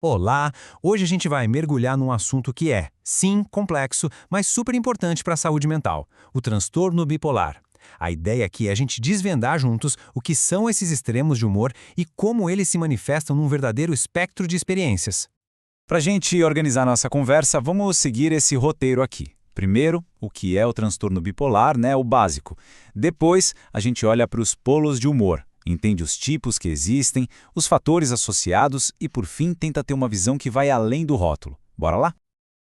Olá! Hoje a gente vai mergulhar num assunto que é, sim, complexo, mas super importante para a saúde mental: o transtorno bipolar. A ideia aqui é a gente desvendar juntos o que são esses extremos de humor e como eles se manifestam num verdadeiro espectro de experiências. Para a gente organizar nossa conversa, vamos seguir esse roteiro aqui. Primeiro, o que é o transtorno bipolar, né, o básico. Depois, a gente olha para os polos de humor, entende os tipos que existem, os fatores associados e, por fim, tenta ter uma visão que vai além do rótulo. Bora lá?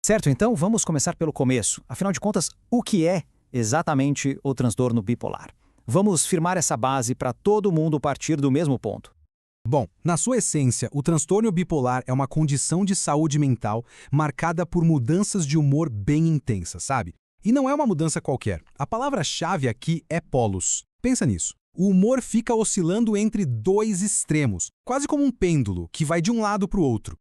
Certo, então vamos começar pelo começo. Afinal de contas, o que é exatamente o transtorno bipolar? Vamos firmar essa base para todo mundo partir do mesmo ponto. Bom, na sua essência, o transtorno bipolar é uma condição de saúde mental marcada por mudanças de humor bem intensas, sabe? E não é uma mudança qualquer. A palavra-chave aqui é polos. Pensa nisso. O humor fica oscilando entre dois extremos, quase como um pêndulo que vai de um lado para o outro.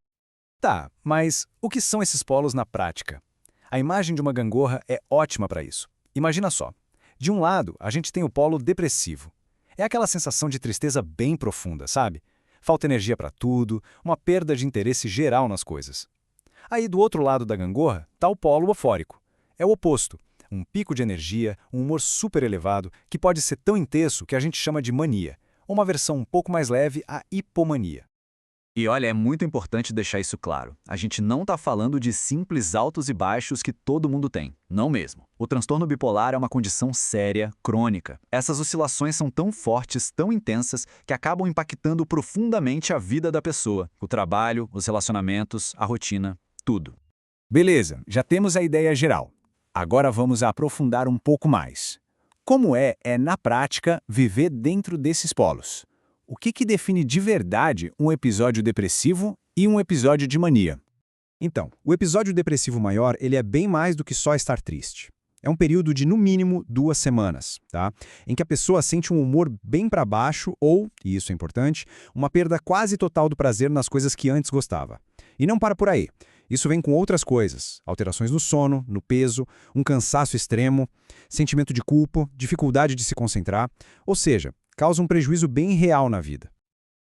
Tá, mas o que são esses polos na prática? A imagem de uma gangorra é ótima para isso. Imagina só. De um lado, a gente tem o polo depressivo. É aquela sensação de tristeza bem profunda, sabe? Falta energia para tudo, uma perda de interesse geral nas coisas. Aí, do outro lado da gangorra, está o polo eufórico. É o oposto. Um pico de energia, um humor super elevado, que pode ser tão intenso que a gente chama de mania, ou uma versão um pouco mais leve, a hipomania. E olha, é muito importante deixar isso claro. A gente não está falando de simples altos e baixos que todo mundo tem. Não mesmo. O transtorno bipolar é uma condição séria, crônica. Essas oscilações são tão fortes, tão intensas, que acabam impactando profundamente a vida da pessoa. O trabalho, os relacionamentos, a rotina, tudo. Beleza, já temos a ideia geral. Agora vamos aprofundar um pouco mais. Como na prática, viver dentro desses polos? O que define de verdade um episódio depressivo e um episódio de mania? Então, o episódio depressivo maior, ele é bem mais do que só estar triste. É um período de, no mínimo, 2 semanas, tá? Em que a pessoa sente um humor bem para baixo ou, e isso é importante, uma perda quase total do prazer nas coisas que antes gostava. E não para por aí. Isso vem com outras coisas: alterações no sono, no peso, um cansaço extremo, sentimento de culpa, dificuldade de se concentrar, ou seja, causa um prejuízo bem real na vida.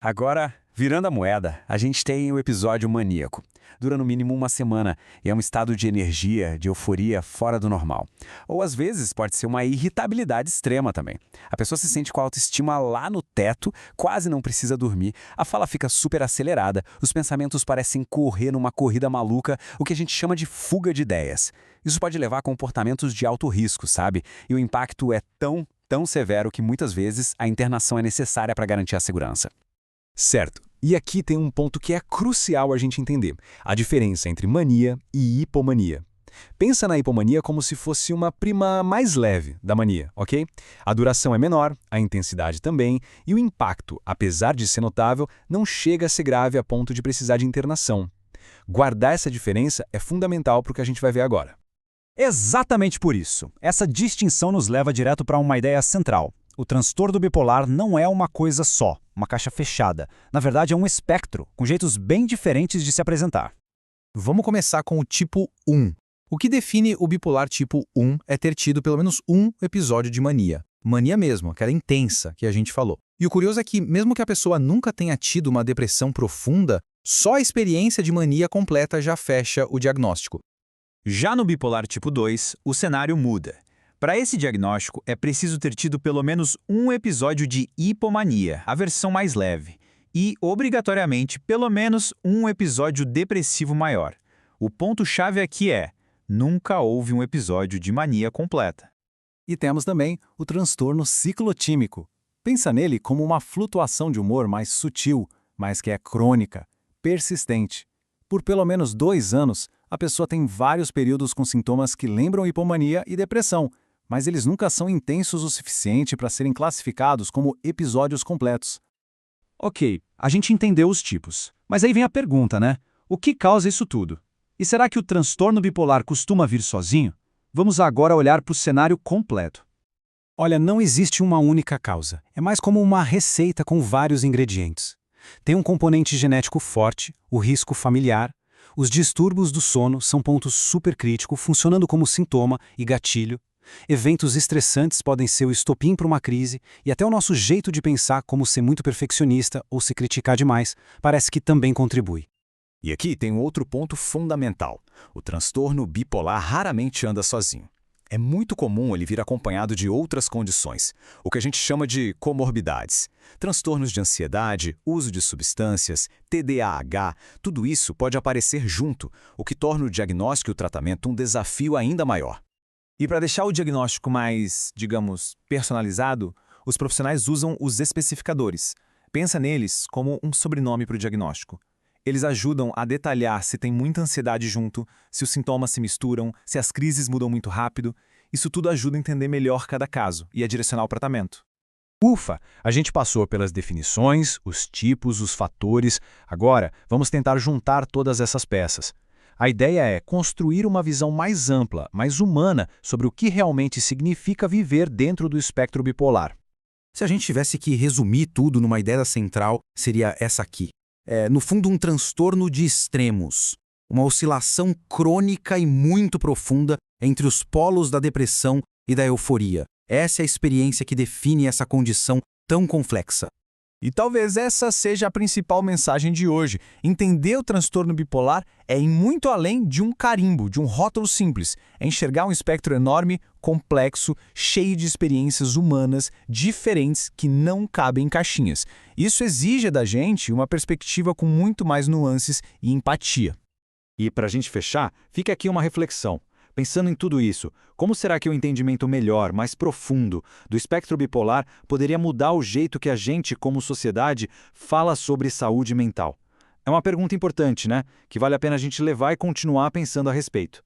Agora, virando a moeda, a gente tem o episódio maníaco. Dura no mínimo 1 semana e é um estado de energia, de euforia fora do normal. Ou às vezes pode ser uma irritabilidade extrema também. A pessoa se sente com a autoestima lá no teto, quase não precisa dormir, a fala fica super acelerada, os pensamentos parecem correr numa corrida maluca, o que a gente chama de fuga de ideias. Isso pode levar a comportamentos de alto risco, sabe? E o impacto é tão severo que muitas vezes a internação é necessária para garantir a segurança. Certo. E aqui tem um ponto que é crucial a gente entender: a diferença entre mania e hipomania. Pensa na hipomania como se fosse uma prima mais leve da mania, ok? A duração é menor, a intensidade também, e o impacto, apesar de ser notável, não chega a ser grave a ponto de precisar de internação. Guardar essa diferença é fundamental para o que a gente vai ver agora. Exatamente por isso. Essa distinção nos leva direto para uma ideia central. O transtorno bipolar não é uma coisa só, uma caixa fechada. Na verdade, é um espectro, com jeitos bem diferentes de se apresentar. Vamos começar com o tipo 1. O que define o bipolar tipo 1 é ter tido pelo menos um episódio de mania. Mania mesmo, aquela intensa que a gente falou. E o curioso é que, mesmo que a pessoa nunca tenha tido uma depressão profunda, só a experiência de mania completa já fecha o diagnóstico. Já no bipolar tipo 2, o cenário muda. Para esse diagnóstico, é preciso ter tido pelo menos um episódio de hipomania, a versão mais leve, e, obrigatoriamente, pelo menos um episódio depressivo maior. O ponto-chave aqui é: nunca houve um episódio de mania completa. E temos também o transtorno ciclotímico. Pensa nele como uma flutuação de humor mais sutil, mas que é crônica, persistente. Por pelo menos 2 anos, a pessoa tem vários períodos com sintomas que lembram hipomania e depressão, mas eles nunca são intensos o suficiente para serem classificados como episódios completos. Ok, a gente entendeu os tipos. Mas aí vem a pergunta, né? O que causa isso tudo? E será que o transtorno bipolar costuma vir sozinho? Vamos agora olhar para o cenário completo. Olha, não existe uma única causa. É mais como uma receita com vários ingredientes. Tem um componente genético forte, o risco familiar. Os distúrbios do sono são pontos supercríticos, funcionando como sintoma e gatilho. Eventos estressantes podem ser o estopim para uma crise, e até o nosso jeito de pensar, como ser muito perfeccionista ou se criticar demais, parece que também contribui. E aqui tem um outro ponto fundamental. O transtorno bipolar raramente anda sozinho. É muito comum ele vir acompanhado de outras condições, o que a gente chama de comorbidades. Transtornos de ansiedade, uso de substâncias, TDAH, tudo isso pode aparecer junto, o que torna o diagnóstico e o tratamento um desafio ainda maior. E para deixar o diagnóstico mais, digamos, personalizado, os profissionais usam os especificadores. Pensa neles como um sobrenome para o diagnóstico. Eles ajudam a detalhar se tem muita ansiedade junto, se os sintomas se misturam, se as crises mudam muito rápido. Isso tudo ajuda a entender melhor cada caso e a direcionar o tratamento. Ufa, a gente passou pelas definições, os tipos, os fatores. Agora, vamos tentar juntar todas essas peças. A ideia é construir uma visão mais ampla, mais humana, sobre o que realmente significa viver dentro do espectro bipolar. Se a gente tivesse que resumir tudo numa ideia central, seria essa aqui. No fundo, um transtorno de extremos. Uma oscilação crônica e muito profunda entre os polos da depressão e da euforia. Essa é a experiência que define essa condição tão complexa. E talvez essa seja a principal mensagem de hoje. Entender o transtorno bipolar é ir muito além de um carimbo, de um rótulo simples. É enxergar um espectro enorme, complexo, cheio de experiências humanas diferentes que não cabem em caixinhas. Isso exige da gente uma perspectiva com muito mais nuances e empatia. E para a gente fechar, fica aqui uma reflexão. Pensando em tudo isso, como será que o entendimento melhor, mais profundo, do espectro bipolar poderia mudar o jeito que a gente, como sociedade, fala sobre saúde mental? É uma pergunta importante, né? Que vale a pena a gente levar e continuar pensando a respeito.